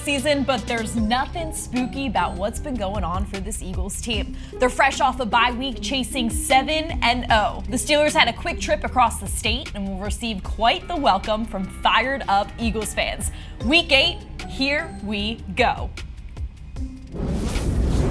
season, but there's nothing spooky about what's been going on for this Eagles team. They're fresh off a bye week chasing 7-0. The Steelers had a quick trip across the state and will receive quite the welcome from fired up Eagles fans. Week 8, here we go.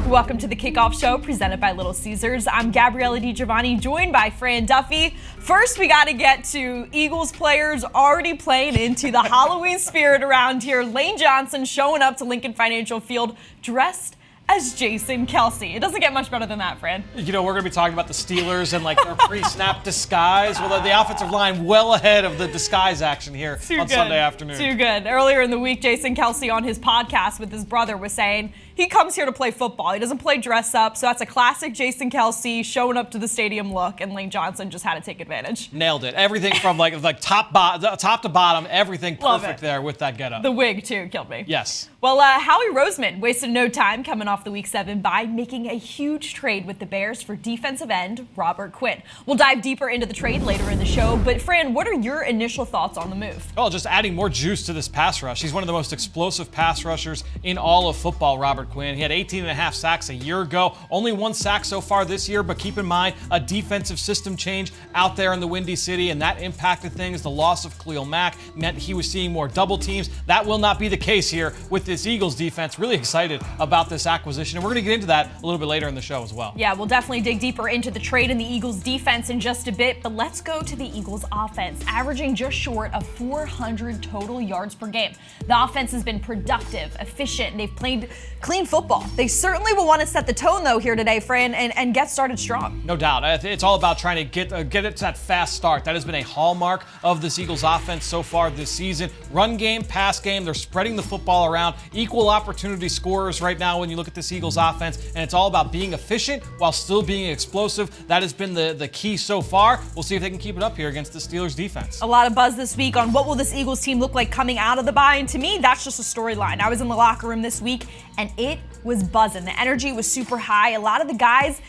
Welcome to the Kickoff Show presented by Little Caesars. I'm Ella DiGiovanni, joined by Fran Duffy. First, we got to get to Eagles players already playing into the Halloween spirit around here. Lane Johnson showing up to Lincoln Financial Field dressed as Jason Kelce. It doesn't get much better than that, Fran. You know, we're going to be talking about the Steelers and like their pre-snap disguise. Well, the offensive line well ahead of the disguise action here on Sunday afternoon. Too good. Earlier in the week, Jason Kelce on his podcast with his brother was saying he comes here to play football. He doesn't play dress up. So that's a classic Jason Kelce showing up to the stadium look, and Lane Johnson just had to take advantage. Nailed it. Everything from like top to bottom, everything perfect there with that getup. The wig, too, killed me. Yes. Well, Howie Roseman wasted no time coming off the Week 7 bye, making a huge trade with the Bears for defensive end Robert Quinn. We'll dive deeper into the trade later in the show, but Fran, what are your initial thoughts on the move? Well, just adding more juice to this pass rush. He's one of the most explosive pass rushers in all of football, Robert Quinn. He had 18.5 sacks a year ago, only 1 sack so far this year, but keep in mind a defensive system change out there in the Windy City, and that impacted things. The loss of Khalil Mack meant he was seeing more double teams. That will not be the case here with this Eagles defense. Really excited about this acquisition, and we're going to get into that a little bit later in the show as well. Yeah, we'll definitely dig deeper into the trade and the Eagles defense in just a bit, but let's go to the Eagles offense, averaging just short of 400 total yards per game. The offense has been productive, efficient, and they've played clean football. They certainly will want to set the tone, though, here today, Fran, and get started strong. No doubt. It's all about trying to get it to that fast start. That has been a hallmark of this Eagles offense so far this season. Run game, pass game, they're spreading the football around. Equal opportunity scorers right now when you look at this Eagles offense, and it's all about being efficient while still being explosive. That has been the key so far. We'll see if they can keep it up here against the Steelers defense. A lot of buzz this week on what will this Eagles team look like coming out of the bye, and to me, that's just a storyline. I was in the locker room this week, and it was buzzing. The energy was super high. A lot of the guys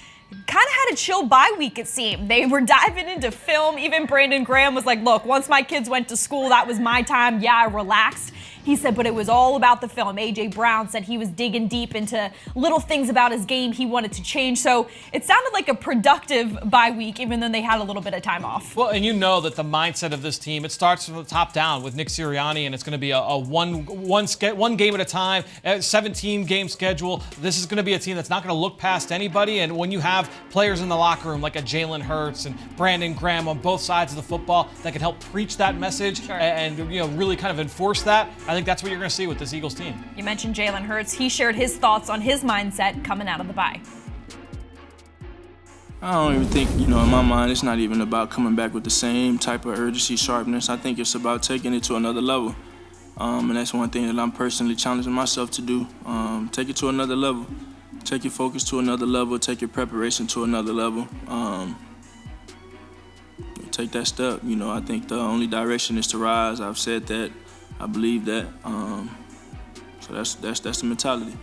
kind of had a chill bye week, it seemed. They were diving into film. Even Brandon Graham was like, look, once my kids went to school, that was my time. Yeah, I relaxed. He said, but it was all about the film. A.J. Brown said he was digging deep into little things about his game he wanted to change. So it sounded like a productive bye week, even though they had a little bit of time off. Well, and you know that the mindset of this team, it starts from the top down with Nick Sirianni, and it's going to be a one game at a time, 17-game schedule. This is going to be a team that's not going to look past anybody. And when you have players in the locker room like a Jalen Hurts and Brandon Graham on both sides of the football that can help preach that message and really kind of enforce that, I think that's what you're going to see with this Eagles team. You mentioned Jalen Hurts. He shared his thoughts on his mindset coming out of the bye. I don't even think, in my mind, it's not even about coming back with the same type of urgency, sharpness. I think it's about taking it to another level. And that's one thing that I'm personally challenging myself to do. Take it to another level. Take your focus to another level. Take your preparation to another level. Take that step. I think the only direction is to rise. I've said that. I believe that. So that's the mentality.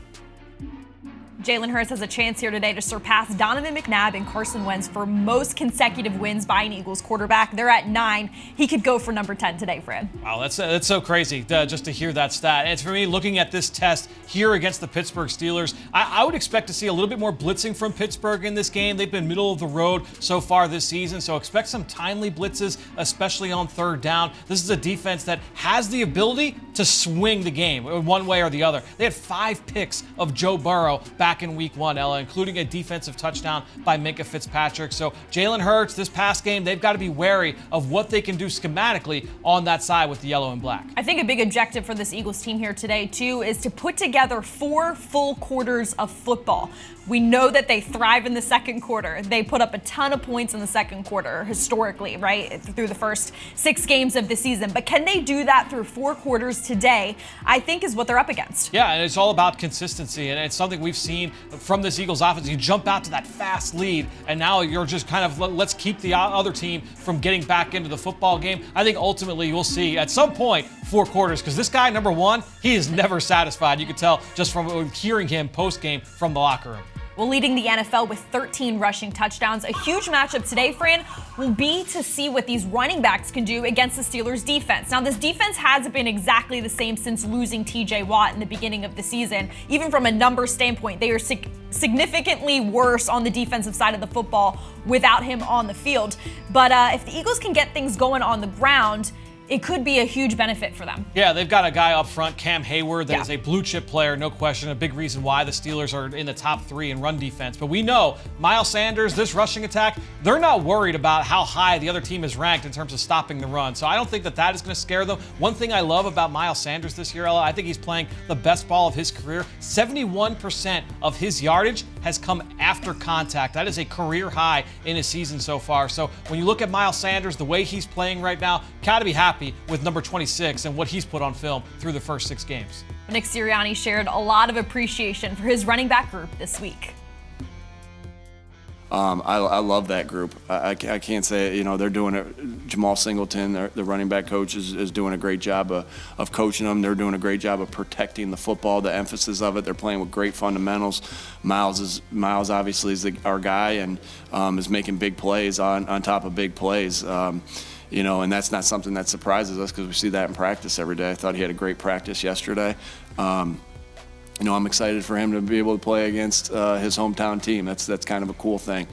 Jalen Hurts has a chance here today to surpass Donovan McNabb and Carson Wentz for most consecutive wins by an Eagles quarterback. They're at 9. He could go for number 10 today, Fran. Wow, that's so crazy just to hear that stat. And for me, looking at this test here against the Pittsburgh Steelers, I would expect to see a little bit more blitzing from Pittsburgh in this game. They've been middle of the road so far this season, so expect some timely blitzes, especially on third down. This is a defense that has the ability to swing the game one way or the other. They had 5 picks of Joe Burrow back in week 1, Ella, including a defensive touchdown by Minkah Fitzpatrick. So Jalen Hurts, this past game, they've got to be wary of what they can do schematically on that side with the yellow and black. I think a big objective for this Eagles team here today, too, is to put together 4 full quarters of football. We know that they thrive in the second quarter. They put up a ton of points in the second quarter, historically, right, through the first 6 games of the season. But can they do that through 4 quarters today, I think is what they're up against. Yeah, and it's all about consistency, and it's something we've seen from this Eagles offense. You jump out to that fast lead, and now you're just kind of, let's keep the other team from getting back into the football game. I think ultimately you'll see at some point 4 quarters, because this guy, number 1, he is never satisfied. You could tell just from hearing him post-game from the locker room. while leading the NFL with 13 rushing touchdowns. A huge matchup today, Fran, will be to see what these running backs can do against the Steelers defense. Now, this defense hasn't been exactly the same since losing TJ Watt in the beginning of the season. Even from a numbers standpoint, they are significantly worse on the defensive side of the football without him on the field. But if the Eagles can get things going on the ground, it could be a huge benefit for them. Yeah, they've got a guy up front, Cam Hayward, that is a blue chip player, no question. A big reason why the Steelers are in the top 3 in run defense. But we know Miles Sanders, this rushing attack, they're not worried about how high the other team is ranked in terms of stopping the run. So I don't think that is going to scare them. One thing I love about Miles Sanders this year, Ella, I think he's playing the best ball of his career. 71% of his yardage has come after contact. That is a career high in his season so far. So when you look at Miles Sanders, the way he's playing right now, gotta be happy with number 26 and what he's put on film through the first 6 games. Nick Sirianni shared a lot of appreciation for his running back group this week. I love that group. I can't say, they're doing it. Jamal Singleton, the running back coach, is doing a great job of coaching them. They're doing a great job of protecting the football, the emphasis of it. They're playing with great fundamentals. Miles obviously is our guy and is making big plays on top of big plays. And that's not something that surprises us because we see that in practice every day. I thought he had a great practice yesterday. I'm excited for him to be able to play against his hometown team. That's kind of a cool thing.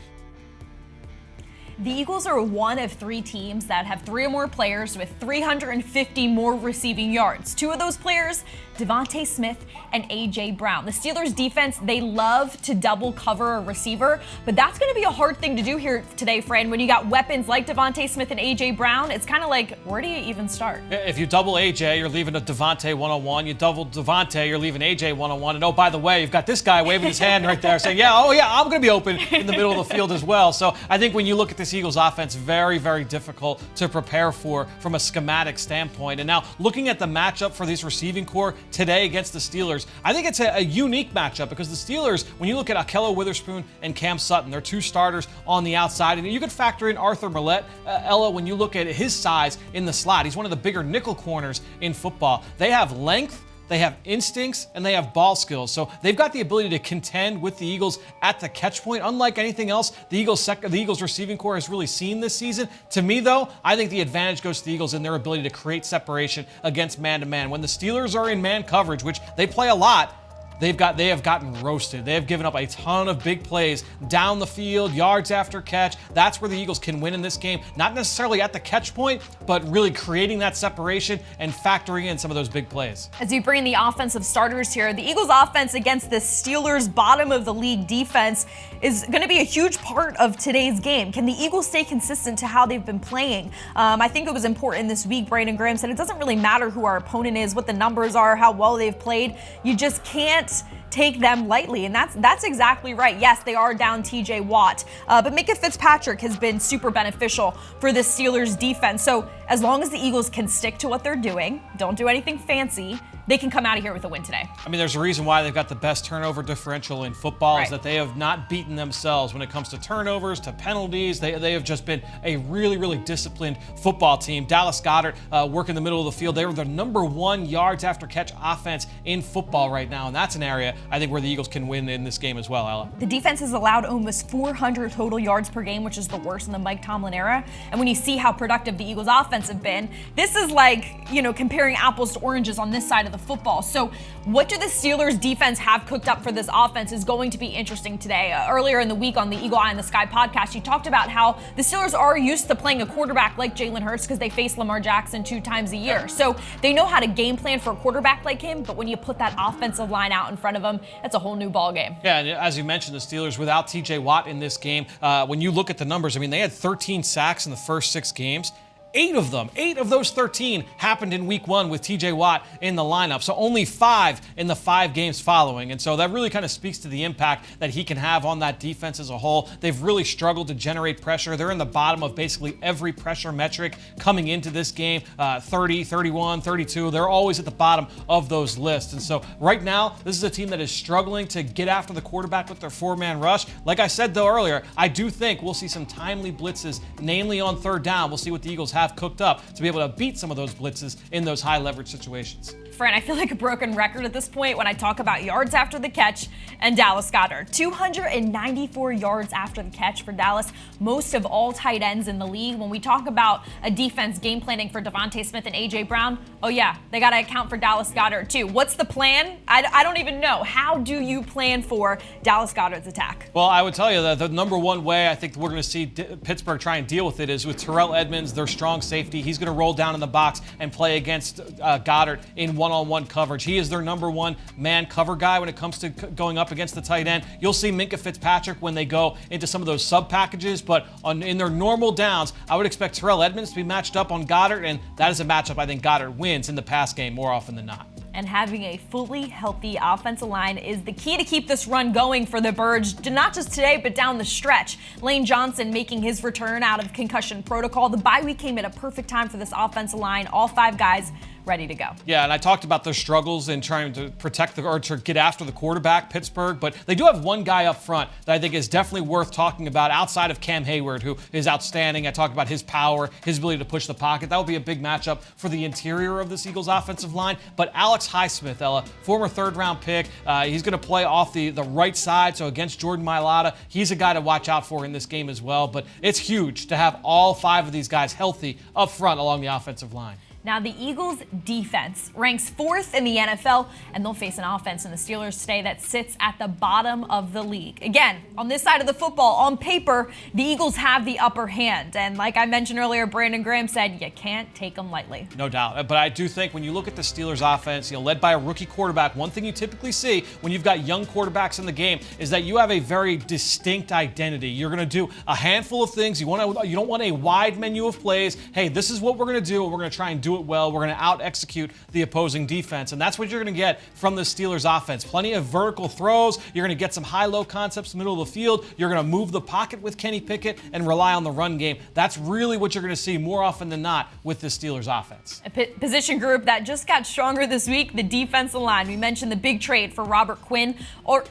The Eagles are one of 3 teams that have 3 or more players with 350 more receiving yards. 2 of those players, Devontae Smith and A.J. Brown. The Steelers defense, they love to double cover a receiver, but that's going to be a hard thing to do here today, Fran. When you got weapons like Devontae Smith and A.J. Brown, it's kind of like, where do you even start? If you double A.J., you're leaving a Devontae one-on-one. You double Devontae, you're leaving A.J. one-on-one. And oh, by the way, you've got this guy waving his hand right there saying, I'm going to be open in the middle of the field as well. So I think when you look at this Eagles offense, very, very difficult to prepare for from a schematic standpoint. And now looking at the matchup for this receiving core today against the Steelers, I think it's a unique matchup because the Steelers, when you look at Akello Witherspoon and Cam Sutton, they're 2 starters on the outside. And you could factor in Arthur Millette. Ella, when you look at his size in the slot, he's one of the bigger nickel corners in football. They have length, they have instincts, and they have ball skills. So they've got the ability to contend with the Eagles at the catch point. Unlike anything else the Eagles receiving core has really seen this season. To me, though, I think the advantage goes to the Eagles in their ability to create separation against man-to-man. When the Steelers are in man coverage, which they play a lot, they have gotten roasted. They have given up a ton of big plays down the field, yards after catch. That's where the Eagles can win in this game. Not necessarily at the catch point, but really creating that separation and factoring in some of those big plays. As you bring in the offensive starters here, the Eagles offense against the Steelers' bottom of the league defense is going to be a huge part of today's game. Can the Eagles stay consistent to how they've been playing? I think it was important this week. Brandon Graham said it doesn't really matter who our opponent is, what the numbers are, how well they've played. You just can't take them lightly, and that's exactly right. Yes, they are down TJ Watt, but Minka Fitzpatrick has been super beneficial for the Steelers defense. So as long as the Eagles can stick to what they're doing, don't do anything fancy, they can come out of here with a win today. I mean, there's a reason why they've got the best turnover differential in football, is that they have not beaten themselves when it comes to turnovers, to penalties. They have just been a really, really disciplined football team. Dallas Goedert work in the middle of the field. They were the number 1 yards after catch offense in football right now, and that's an area I think where the Eagles can win in this game as well, Ella. The defense has allowed almost 400 total yards per game, which is the worst in the Mike Tomlin era. And when you see how productive the Eagles offense have been, this is like, comparing apples to oranges on this side of the football. So what do the Steelers defense have cooked up for this offense is going to be interesting today. Earlier in the week on the Eagle Eye in the Sky podcast, you talked about how the Steelers are used to playing a quarterback like Jalen Hurts because they face Lamar Jackson 2 times a year. So they know how to game plan for a quarterback like him, but when you put that offensive line out in front of him, it's a whole new ball game. Yeah, and as you mentioned, the Steelers without TJ Watt in this game, when you look at the numbers, I mean, they had 13 sacks in the first 6 games. 8 of those 13 happened in week 1 with TJ Watt in the lineup. So only 5 in the 5 games following. And so that really kind of speaks to the impact that he can have on that defense as a whole. They've really struggled to generate pressure. They're in the bottom of basically every pressure metric coming into this game. 30, 31, 32. They're always at the bottom of those lists. And so right now, this is a team that is struggling to get after the quarterback with their 4-man rush. Like I said, though, earlier, I do think we'll see some timely blitzes, namely on 3rd down. We'll see what the Eagles have cooked up to be able to beat some of those blitzes in those high leverage situations. Fran, I feel like a broken record at this point when I talk about yards after the catch and Dallas Goedert. 294 yards after the catch for Dallas, most of all tight ends in the league. When we talk about a defense game planning for Devontae Smith and A.J. Brown, oh yeah, they got to account for Dallas Goedert too. What's the plan? I don't even know. How do you plan for Dallas Goedert's attack? Well, I would tell you that the number one way I think we're going to see Pittsburgh try and deal with it is with Terrell Edmonds, their strong safety. He's going to roll down in the box and play against Goedert in one-on-one coverage. He is their number one man cover guy when it comes to going up against the tight end. You'll see Minkah Fitzpatrick when they go into some of those sub packages, but in their normal downs, I would expect Terrell Edmonds to be matched up on Goedert, and that is a matchup I think Goedert wins in the pass game more often than not. And having a fully healthy offensive line is the key to keep this run going for the Birds, not just today, but down the stretch. Lane Johnson making his return out of concussion protocol. The bye week came at a perfect time for this offensive line. All 5 guys ready to go. Yeah, and I talked about their struggles in trying to protect or to get after the quarterback, Pittsburgh, but they do have one guy up front that I think is definitely worth talking about outside of Cam Hayward, who is outstanding. I talked about his power, his ability to push the pocket. That will be a big matchup for the interior of this Eagles offensive line. But Alex Highsmith, Ella, former third-round pick, he's going to play off the right side, so against Jordan Mailata, he's a guy to watch out for in this game as well. But it's huge to have all 5 of these guys healthy up front along the offensive line. Now, the Eagles' defense ranks 4th in the NFL, and they'll face an offense in the Steelers today that sits at the bottom of the league. Again, on this side of the football, on paper, the Eagles have the upper hand. And like I mentioned earlier, Brandon Graham said you can't take them lightly. No doubt. But I do think when you look at the Steelers' offense, led by a rookie quarterback, one thing you typically see when you've got young quarterbacks in the game is that you have a very distinct identity. You're going to do a handful of things. You don't want a wide menu of plays. Hey, this is what we're going to do, and we're going to try and do it well. We're going to out-execute the opposing defense, and that's what you're going to get from the Steelers offense. Plenty of vertical throws. You're going to get some high-low concepts middle of the field. You're going to move the pocket with Kenny Pickett and rely on the run game. That's really what you're going to see more often than not with the Steelers offense. A position group that just got stronger this week, the defensive line. We mentioned the big trade for Robert Quinn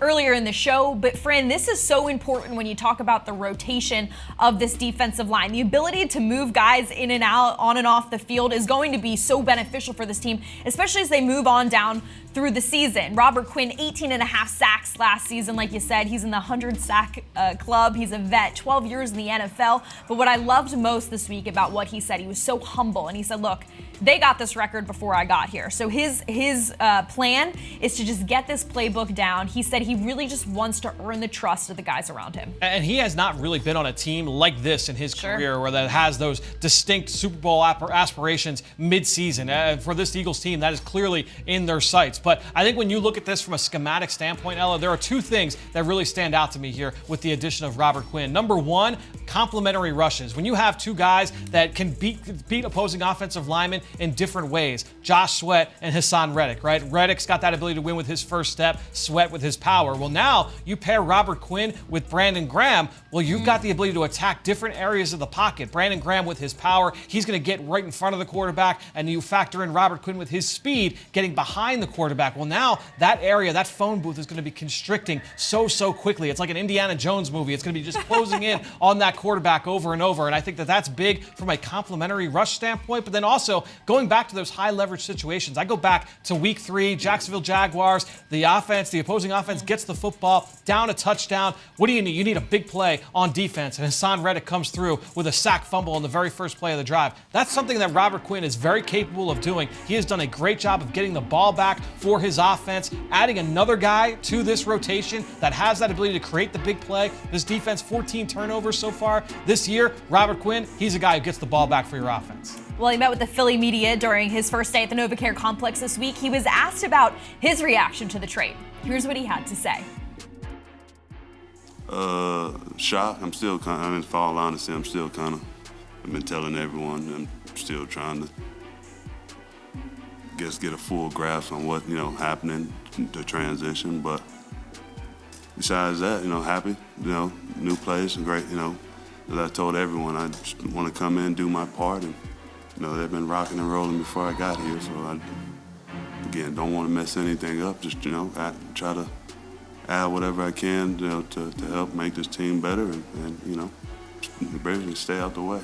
earlier in the show, but Fran, this is so important when you talk about the rotation of this defensive line. The ability to move guys in and out, on and off the field is going to be so beneficial for this team, especially as they move on down through the season. Robert Quinn, 18.5 sacks last season. Like you said, he's in the 100-sack club. He's a vet, 12 years in the NFL. But what I loved most this week about what he said, he was so humble. And he said, look, they got this record before I got here. So his plan is to just get this playbook down. He said he really just wants to earn the trust of the guys around him. And he has not really been on a team like this in his career where that has those distinct Super Bowl aspirations mid-season. For this Eagles team, that is clearly in their sights. But I think when you look at this from a schematic standpoint, Ella, there are 2 things that really stand out to me here with the addition of Robert Quinn. Number 1, complementary rushes. When you have 2 guys that can beat opposing offensive linemen in different ways, Josh Sweat and Hassan Reddick, right? Reddick's got that ability to win with his first step, Sweat with his power. Well, now you pair Robert Quinn with Brandon Graham. Well, you've got the ability to attack different areas of the pocket. Brandon Graham with his power, he's going to get right in front of the quarterback, and you factor in Robert Quinn with his speed, getting behind the quarterback. Well, now that area, that phone booth is going to be constricting so quickly. It's like an Indiana Jones movie. It's going to be just closing in on that quarterback over and over. And I think that that's big from a complementary rush standpoint. But then also going back to those high leverage situations. I go back to week 3, Jacksonville Jaguars. The opposing offense gets the football down a touchdown. What do you need? You need a big play on defense. And Hassan Reddick comes through with a sack fumble on the very first play of the drive. That's something that Robert Quinn is very capable of doing. He has done a great job of getting the ball back for his offense, adding another guy to this rotation that has that ability to create the big play. This defense, 14 turnovers so far this year. Robert Quinn, he's a guy who gets the ball back for your offense. Well, he met with the Philly media during his first day at the NovaCare complex this week. He was asked about his reaction to the trade. Here's what he had to say. Shocked. I'm still in all honesty, I've been telling everyone, I'm still trying to get a full grasp on what, happening, the transition. But besides that, happy, new place and great, as I told everyone, I just want to come in, do my part, and, they've been rocking and rolling before I got here, so I, again, don't want to mess anything up, just, I try to add whatever I can, to help make this team better and basically stay out the way.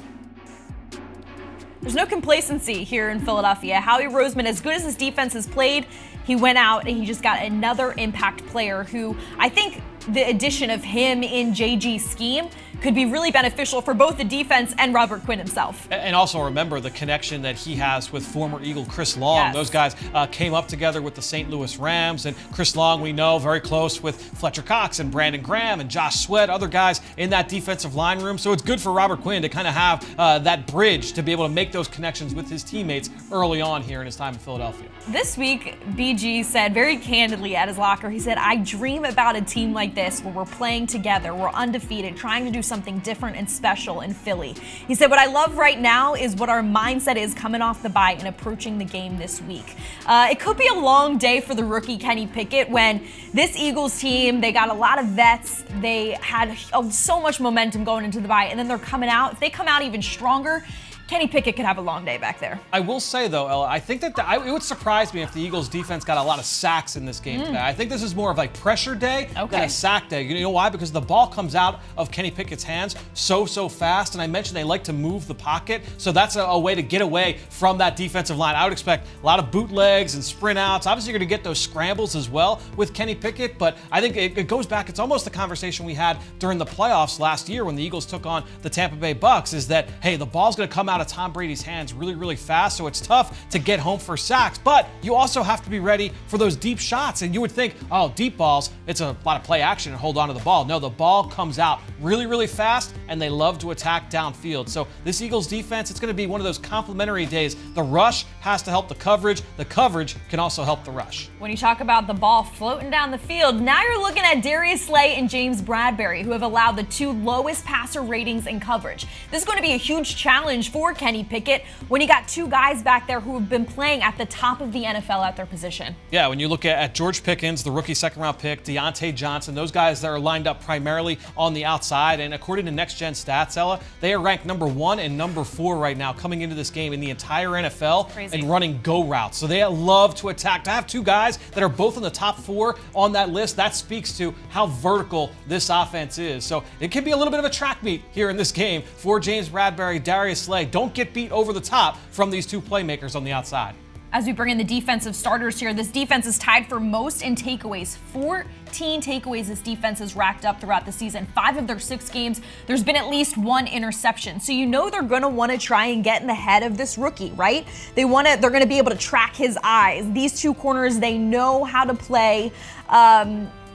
There's no complacency here in Philadelphia. Howie Roseman, as good as his defense has played, he went out and he just got another impact player who I think the addition of him in JG's scheme could be really beneficial for both the defense and Robert Quinn himself. And also remember the connection that he has with former Eagle Chris Long. Yes. Those guys came up together with the St. Louis Rams, and Chris Long, we know, very close with Fletcher Cox and Brandon Graham and Josh Sweat, other guys in that defensive line room. So it's good for Robert Quinn to kind of have that bridge to be able to make those connections with his teammates early on here in his time in Philadelphia. This week, BG said very candidly at his locker, he said, I dream about a team like this where we're playing together, we're undefeated, trying to do something different and special in Philly. He said, what I love right now is what our mindset is coming off the bye and approaching the game this week. It could be a long day for the rookie Kenny Pickett when this Eagles team, they got a lot of vets, they had so much momentum going into the bye, and then they're coming out. If they come out even stronger, Kenny Pickett could have a long day back there. I will say, though, Ella, I think that it would surprise me if the Eagles defense got a lot of sacks in this game today. I think this is more of like pressure day than a sack day. You know why? Because the ball comes out of Kenny Pickett's hands so fast. And I mentioned they like to move the pocket. So that's a way to get away from that defensive line. I would expect a lot of bootlegs and sprint outs. Obviously, you're going to get those scrambles as well with Kenny Pickett. But I think it goes back. It's almost the conversation we had during the playoffs last year when the Eagles took on the Tampa Bay Bucks is that, hey, the ball's going to come out of Tom Brady's hands really fast, so it's tough to get home for sacks, but you also have to be ready for those deep shots. And you would think, oh, deep balls, it's a lot of play action and hold on to the ball. No, the ball comes out really fast, and they love to attack downfield. So this Eagles defense, it's going to be one of those complementary days. The rush has to help the coverage can also help the rush. When you talk about the ball floating down the field, now you're looking at Darius Slay and James Bradbury, who have allowed the 2 lowest passer ratings in coverage. This is going to be a huge challenge for Kenny Pickett when you got 2 guys back there who have been playing at the top of the NFL at their position. Yeah, when you look at George Pickens, the rookie second-round pick, Deontay Johnson, those guys that are lined up primarily on the outside, and according to Next Gen Stats, Ella, they are ranked number 1 and number 4 right now coming into this game in the entire NFL. Crazy. And running go routes. So they love to attack. To have 2 guys that are both in the top 4 on that list, that speaks to how vertical this offense is. So it can be a little bit of a track meet here in this game for James Bradbury, Darius Slay. Don't get beat over the top from these 2 playmakers on the outside. As we bring in the defensive starters here, this defense is tied for most in takeaways. 14 takeaways this defense has racked up throughout the season. 5 of their 6 games, there's been at least 1 interception. So you know they're going to want to try and get in the head of this rookie, right? They're going to be able to track his eyes. These 2 corners, they know how to play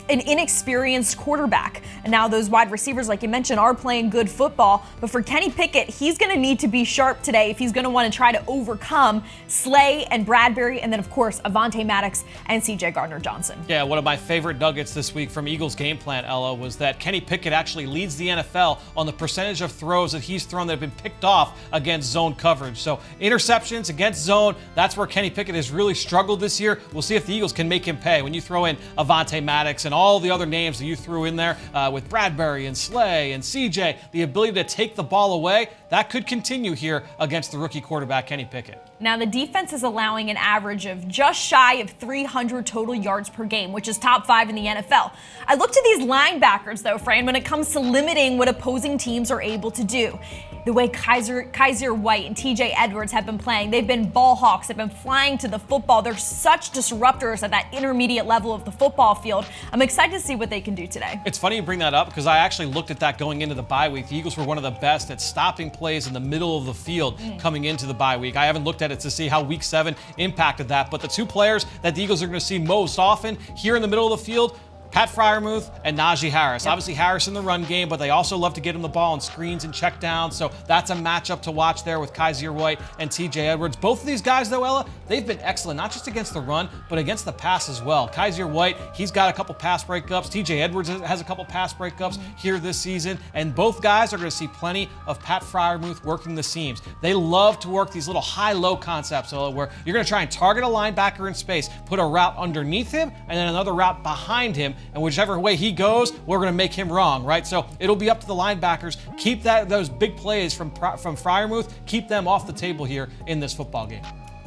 an inexperienced quarterback. And now those wide receivers, like you mentioned, are playing good football. But for Kenny Pickett, he's going to need to be sharp today if he's going to want to try to overcome Slay and Bradbury, and then, of course, Avonte Maddox and C.J. Gardner-Johnson. Yeah, one of my favorite nuggets this week from Eagles game plan, Ella, was that Kenny Pickett actually leads the NFL on the percentage of throws that he's thrown that have been picked off against zone coverage. So interceptions against zone, that's where Kenny Pickett has really struggled this year. We'll see if the Eagles can make him pay. When you throw in Avonte Maddox and all the other names that you threw in there with Bradbury and Slay and CJ, the ability to take the ball away, that could continue here against the rookie quarterback, Kenny Pickett. Now, the defense is allowing an average of just shy of 300 total yards per game, which is top 5 in the NFL. I look to these linebackers, though, Fran, when it comes to limiting what opposing teams are able to do. The way Kaiser White and TJ Edwards have been playing, they've been ball hawks, they've been flying to the football. They're such disruptors at that intermediate level of the football field. I'm excited to see what they can do today. It's funny you bring that up because I actually looked at that going into the bye week. The Eagles were one of the best at stopping plays in the middle of the field coming into the bye week. I haven't looked at it to see how week 7 impacted that, but the 2 players that the Eagles are going to see most often here in the middle of the field, Pat Freiermuth and Najee Harris. Yep. Obviously Harris in the run game, but they also love to get him the ball on screens and check down. So that's a matchup to watch there with Kaiser White and TJ Edwards. Both of these guys, though, Ella, they've been excellent, not just against the run, but against the pass as well. Kaiser White, he's got a couple pass breakups. TJ Edwards has a couple pass breakups here this season. And both guys are going to see plenty of Pat Freiermuth working the seams. They love to work these little high-low concepts, Ella, where you're going to try and target a linebacker in space, put a route underneath him, and then another route behind him. And whichever way he goes, we're going to make him wrong, right? So it'll be up to the linebackers. Keep those big plays from Freiermuth, keep them off the table here in this football game.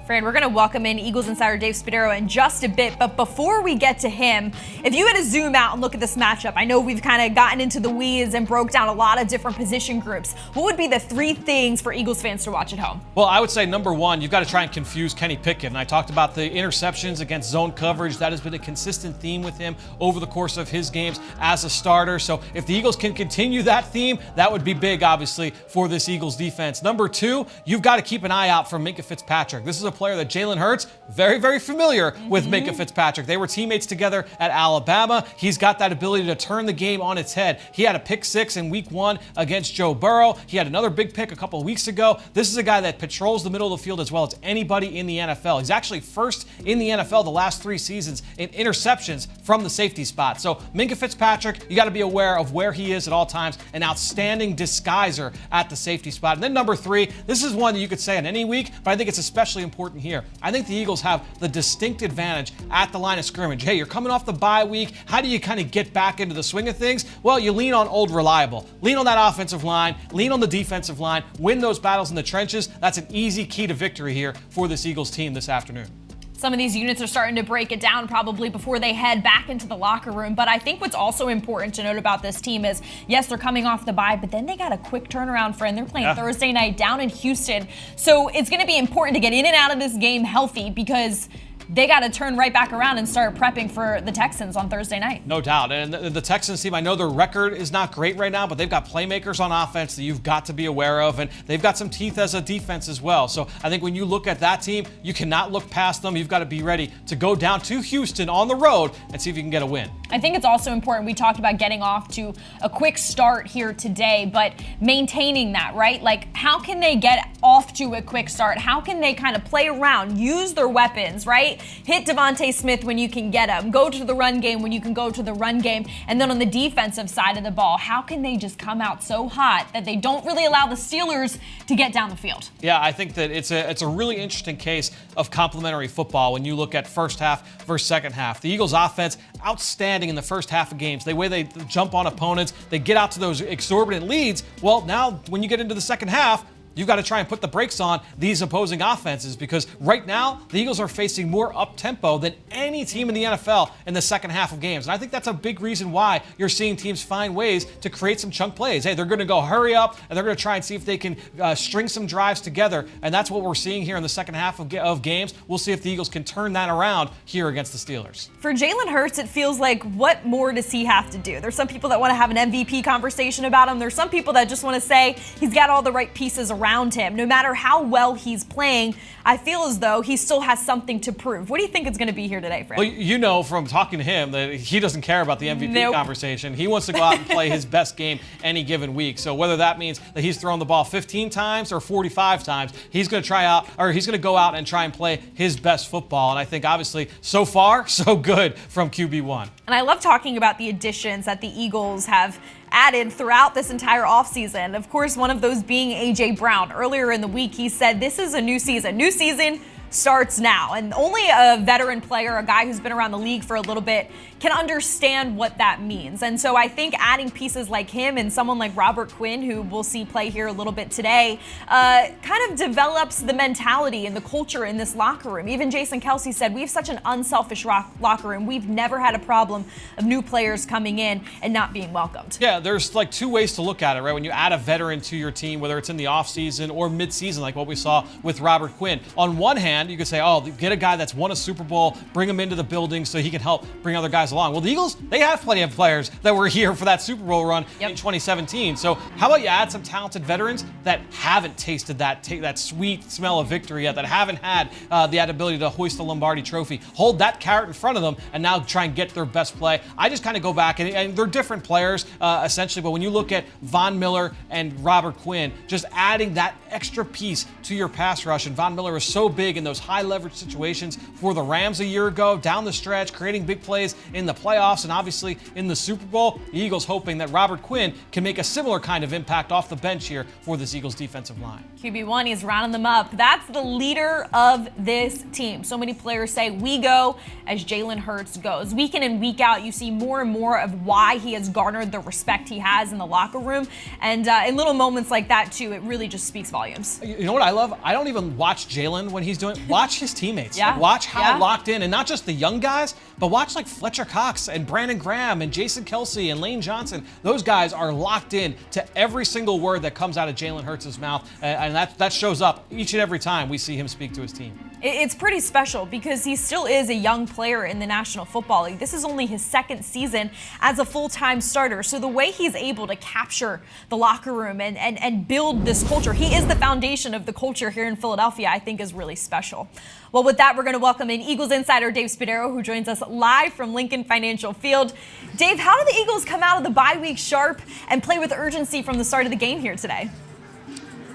Fran, we're going to welcome in Eagles Insider Dave Spadaro in just a bit, but before we get to him, if you had to zoom out and look at this matchup, I know we've kind of gotten into the weeds and broke down a lot of different position groups. What would be the 3 things for Eagles fans to watch at home? Well, I would say number one, you've got to try and confuse Kenny Pickett. And I talked about the interceptions against zone coverage. That has been a consistent theme with him over the course of his games as a starter. So if the Eagles can continue that theme, that would be big, obviously, for this Eagles defense. Number 2, you've got to keep an eye out for Minkah Fitzpatrick. This is a player that Jalen Hurts, very, very familiar with Minkah Fitzpatrick. They were teammates together at Alabama. He's got that ability to turn the game on its head. He had a pick 6 in week 1 against Joe Burrow. He had another big pick a couple of weeks ago. This is a guy that patrols the middle of the field as well as anybody in the NFL. He's actually first in the NFL the last 3 seasons in interceptions from the safety spot. So Minkah Fitzpatrick, you got to be aware of where he is at all times. An outstanding disguiser at the safety spot. And then number 3, this is one that you could say in any week, but I think it's especially important here. I think the Eagles have the distinct advantage at the line of scrimmage. Hey, you're coming off the bye week. How do you kind of get back into the swing of things? Well, you lean on old reliable. Lean on that offensive line. Lean on the defensive line. Win those battles in the trenches. That's an easy key to victory here for this Eagles team this afternoon. Some of these units are starting to break it down probably before they head back into the locker room. But I think what's also important to note about this team is, yes, they're coming off the bye, but then they got a quick turnaround, friend. They're playing Thursday night down in Houston. So it's going to be important to get in and out of this game healthy because they got to turn right back around and start prepping for the Texans on Thursday night. No doubt. And the Texans team, I know their record is not great right now, but they've got playmakers on offense that you've got to be aware of, and they've got some teeth as a defense as well. So I think when you look at that team, you cannot look past them. You've got to be ready to go down to Houston on the road and see if you can get a win. I think it's also important. We talked about getting off to a quick start here today, but maintaining that, right? Like, how can they get off to a quick start? How can they kind of play around, use their weapons, right? Hit Devontae Smith when you can get him. Go to the run game when you can go to the run game. And then on the defensive side of the ball, how can they just come out so hot that they don't really allow the Steelers to get down the field? Yeah, I think that it's a really interesting case of complementary football when you look at first half versus second half. The Eagles offense, outstanding in the first half of games. The way they jump on opponents, they get out to those exorbitant leads. Well, now when you get into the second half, you've got to try and put the brakes on these opposing offenses because right now the Eagles are facing more up-tempo than any team in the NFL in the second half of games. And I think that's a big reason why you're seeing teams find ways to create some chunk plays. Hey, they're going to go hurry up and they're going to try and see if they can string some drives together. And that's what we're seeing here in the second half of games. We'll see if the Eagles can turn that around here against the Steelers. For Jalen Hurts, it feels like what more does he have to do? There's some people that want to have an MVP conversation about him. There's some people that just want to say he's got all the right pieces around him. No matter how well he's playing, I feel as though he still has something to prove. What do you think it's going to be here today, Fran? Well, you know from talking to him that he doesn't care about the MVP conversation. He wants to go out and play his best game any given week. So whether that means that he's throwing the ball 15 times or 45 times, he's going to go out and try and play his best football. And I think obviously so far, so good from QB1. And I love talking about the additions that the Eagles have added throughout this entire offseason. Of course, one of those being A.J. Brown. Earlier in the week, he said this is a new season. New season starts now. And only a veteran player, a guy who's been around the league for a little bit, can understand what that means. And so I think adding pieces like him and someone like Robert Quinn, who we'll see play here a little bit today, kind of develops the mentality and the culture in this locker room. Even Jason Kelce said, we have such an unselfish locker room. We've never had a problem of new players coming in and not being welcomed. Yeah, there's like 2 ways to look at it, right? When you add a veteran to your team, whether it's in the offseason or midseason, like what we saw with Robert Quinn. On one hand, you could say, oh, get a guy that's won a Super Bowl, bring him into the building so he can help bring other guys along. Well, the Eagles, they have plenty of players that were here for that Super Bowl run in 2017. So how about you add some talented veterans that haven't tasted that sweet smell of victory yet, that haven't had the ability to hoist the Lombardi trophy. Hold that carrot in front of them and now try and get their best play. I just kind of go back, and they're different players essentially, but when you look at Von Miller and Robert Quinn, just adding that extra piece to your pass rush, and Von Miller is so big in those high leverage situations for the Rams a year ago, down the stretch, creating big plays in the playoffs and obviously in the Super Bowl. The Eagles hoping that Robert Quinn can make a similar kind of impact off the bench here for this Eagles defensive line. QB1, he's rounding them up. That's the leader of this team. So many players say we go as Jalen Hurts goes. Week in and week out, you see more and more of why he has garnered the respect he has in the locker room. And in little moments like that, too, it really just speaks volumes. You know what I love? I don't even watch Jalen when he's doing it. Watch his teammates. Yeah. Like, watch how Yeah. locked in, and not just the young guys, but watch like Fletcher Cox and Brandon Graham and Jason Kelsey and Lane Johnson. Those guys are locked in to every single word that comes out of Jalen Hurts' mouth, and that shows up each and every time we see him speak to his team. It's pretty special because he still is a young player in the National Football League. This is only his second season as a full-time starter. So the way he's able to capture the locker room and build this culture, he is the foundation of the culture here in Philadelphia, I think is really special. Well, with that, we're going to welcome in Eagles insider Dave Spadaro, who joins us live from Lincoln Financial Field. Dave, how did the Eagles come out of the bye week sharp and play with urgency from the start of the game here today?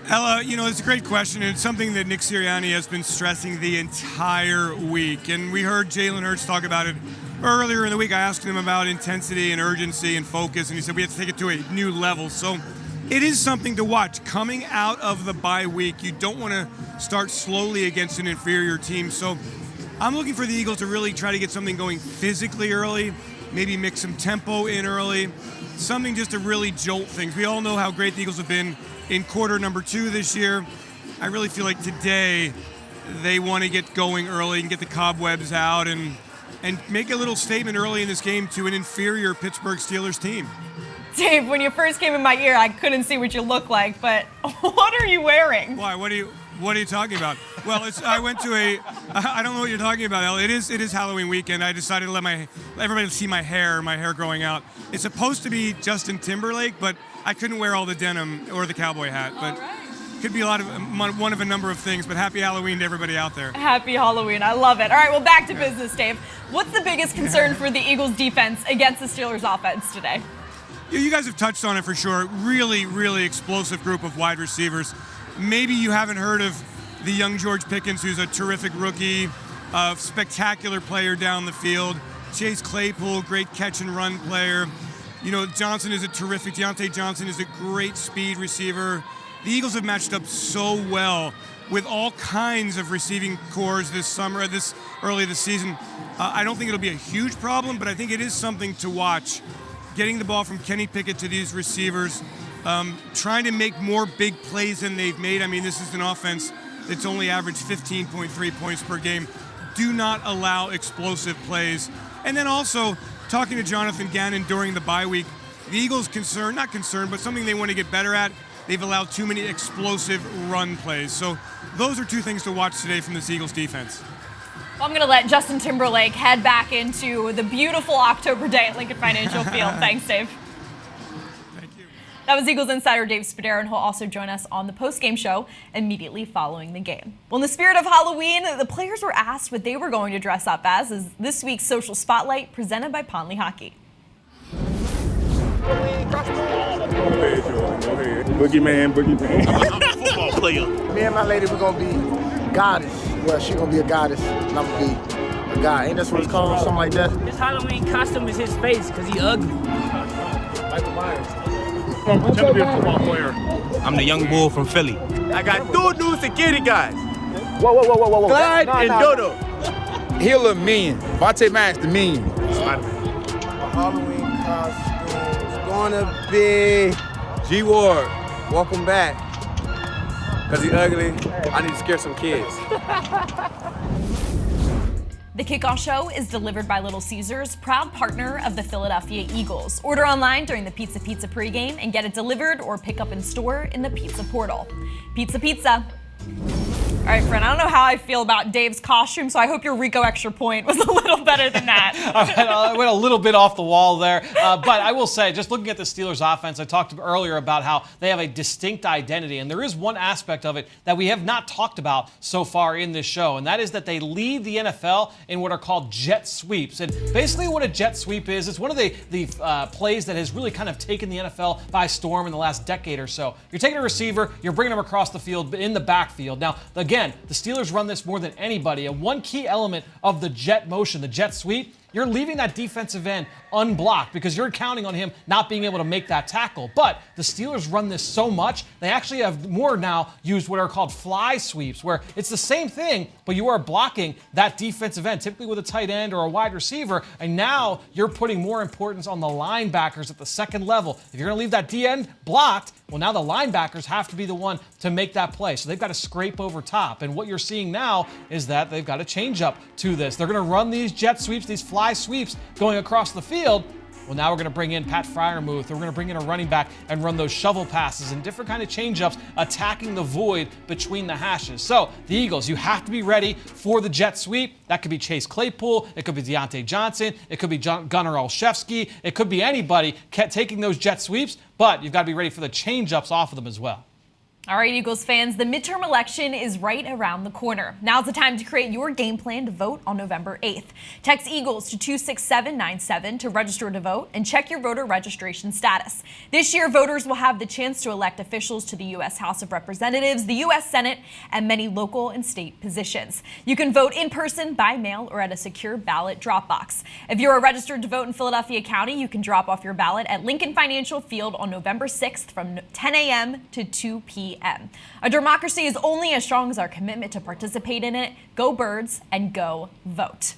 Ella, it's a great question. It's something that Nick Sirianni has been stressing the entire week. And we heard Jalen Hurts talk about it earlier in the week. I asked him about intensity and urgency and focus, and he said we have to take it to a new level. So it is something to watch. Coming out of the bye week, you don't want to start slowly against an inferior team. So I'm looking for the Eagles to really try to get something going physically early, maybe mix some tempo in early, something just to really jolt things. We all know how great the Eagles have been in quarter number 2 this year. I really feel like today they want to get going early and get the cobwebs out and make a little statement early in this game to an inferior Pittsburgh Steelers team. Dave, when you first came in my ear, I couldn't see what you look like, but what are you wearing? Why? What are you talking about? Well, I went to I don't know what you're talking about, Elle. It is Halloween weekend. I decided to let everybody see my hair growing out. It's supposed to be Justin Timberlake, but I couldn't wear all the denim or the cowboy hat. But could be one of a number of things. But happy Halloween to everybody out there. Happy Halloween. I love it. All right, well, back to business, Dave. What's the biggest concern for the Eagles defense against the Steelers offense today? You guys have touched on it for sure. Really, really explosive group of wide receivers. Maybe you haven't heard of the young George Pickens, who's a terrific rookie, a spectacular player down the field. Chase Claypool, great catch and run player. Johnson is a terrific. Deontay Johnson is a great speed receiver. The Eagles have matched up so well with all kinds of receiving cores this summer, early this season. I don't think it'll be a huge problem, but I think it is something to watch. Getting the ball from Kenny Pickett to these receivers, trying to make more big plays than they've made. I mean, this is an offense that's only averaged 15.3 points per game. Do not allow explosive plays. And then also, talking to Jonathan Gannon during the bye week, the Eagles not concerned, but something they want to get better at. They've allowed too many explosive run plays. So those are two things to watch today from this Eagles defense. Well, I'm going to let Justin Timberlake head back into the beautiful October day at Lincoln Financial Field. Thanks, Dave. Thank you. That was Eagles insider Dave Spadaro, and he'll also join us on the post-game show immediately following the game. Well, in the spirit of Halloween, the players were asked what they were going to dress up as this week's Social Spotlight presented by Ponley Hockey. Boogeyman. I'm a football player. Me and my lady, we're going to be goddess. Well, she's going to be a goddess, and I'm going to be a guy. Ain't that what it's called? Something like that? His Halloween costume is his face because he ugly. Michael Myers. Pretend to be a football player. I'm the young bull from Philly. I got two new security guys. Whoa. Clyde and Dodo. He a little mean. Vontae Max the mean. My Halloween costume is gonna be G Ward. Welcome back. Cause he ugly. I need to scare some kids. The Kickoff Show is delivered by Little Caesars, proud partner of the Philadelphia Eagles. Order online during the Pizza pregame and get it delivered or pick up in store in the Pizza portal. Pizza. All right, Fran, I don't know how I feel about Dave's costume, so I hope your Rico extra point was a little better than that. I went a little bit off the wall there. But I will say, just looking at the Steelers offense, I talked earlier about how they have a distinct identity. And there is one aspect of it that we have not talked about so far in this show, and that is that they lead the NFL in what are called jet sweeps. And basically what a jet sweep is, it's one of the plays that has really kind of taken the NFL by storm in the last decade or so. You're taking a receiver, you're bringing him across the field in the backfield. Now, again, the Steelers run this more than anybody, and one key element of the jet motion, the jet sweep, you're leaving that defensive end unblocked because you're counting on him not being able to make that tackle. But the Steelers run this so much, they actually have more now used what are called fly sweeps, where it's the same thing, but you are blocking that defensive end, typically with a tight end or a wide receiver, and now you're putting more importance on the linebackers at the second level. If you're going to leave that D end blocked, well, now the linebackers have to be the one to make that play. So they've got to scrape over top. And what you're seeing now is that they've got to change up to this. They're going to run these jet sweeps, these fly sweeps going across the field. Well, now we're going to bring in Pat Freiermuth. We're going to bring in a running back and run those shovel passes and different kind of change-ups, attacking the void between the hashes. So the Eagles, you have to be ready for the jet sweep. That could be Chase Claypool. It could be Deontay Johnson. It could be Gunnar Olszewski. It could be anybody taking those jet sweeps, but you've got to be ready for the change-ups off of them as well. All right, Eagles fans, the midterm election is right around the corner. Now's the time to create your game plan to vote on November 8th. Text Eagles to 26797 to register to vote and check your voter registration status. This year, voters will have the chance to elect officials to the U.S. House of Representatives, the U.S. Senate, and many local and state positions. You can vote in person, by mail, or at a secure ballot drop box. If you're registered to vote in Philadelphia County, you can drop off your ballot at Lincoln Financial Field on November 6th from 10 a.m. to 2 p.m. A democracy is only as strong as our commitment to participate in it. Go Birds and go vote.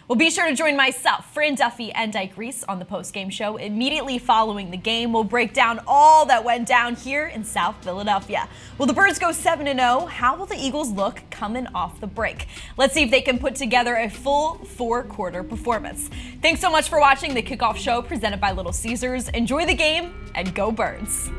Well, be sure to join myself, Fran Duffy, and Dyke Reese on the post-game show immediately following the game. We'll break down all that went down here in South Philadelphia. Will the Birds go 7-0? How will the Eagles look coming off the break? Let's see if they can put together a full four-quarter performance. Thanks so much for watching the Kickoff Show presented by Little Caesars. Enjoy the game and go Birds.